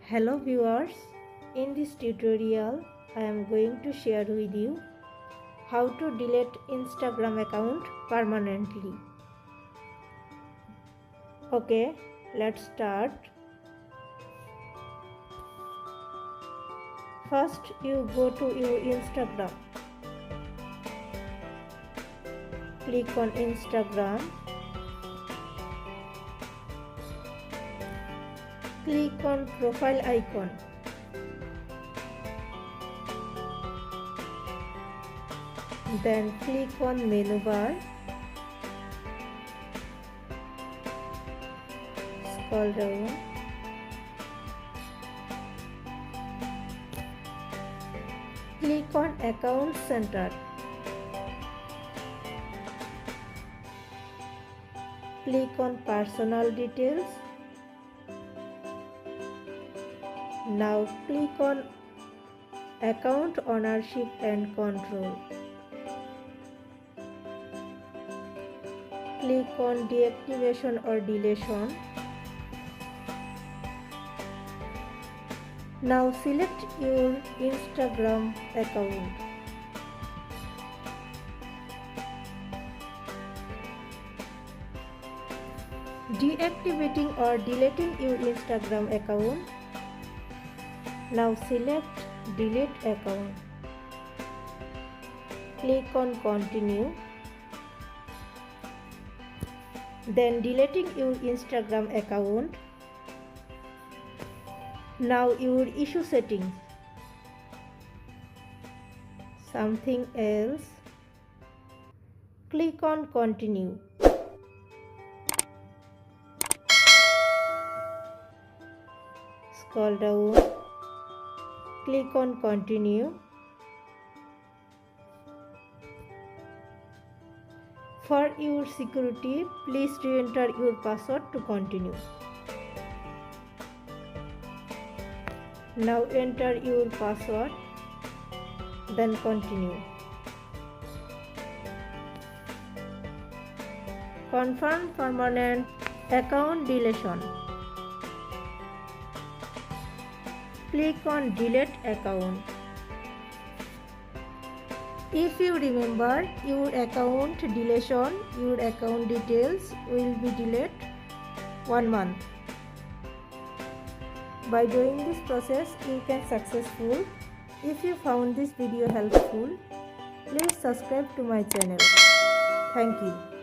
Hello viewers, in this tutorial I am going to share with you how to delete Instagram account permanently. Okay, let's start. First you go to your Instagram. Click on Instagram. Click on profile icon. Then click on menu bar. Scroll down. Click on account center. Click on personal details. Now click on account ownership and control. Click on deactivation or deletion. Now select your Instagram account. Deactivating or deleting your Instagram account. Now select delete account. Click on continue. Then deleting your Instagram account. Now your issue settings. Something else. Click on continue. Scroll down. Click on continue. For your security, please re-enter your password to continue. Now enter your password, then continue. Confirm permanent account deletion. Click on delete account. If you remember your account deletion, your account details will be deleted 1 month. By doing this process, you can successful. If you found this video helpful, please subscribe to my channel. Thank you.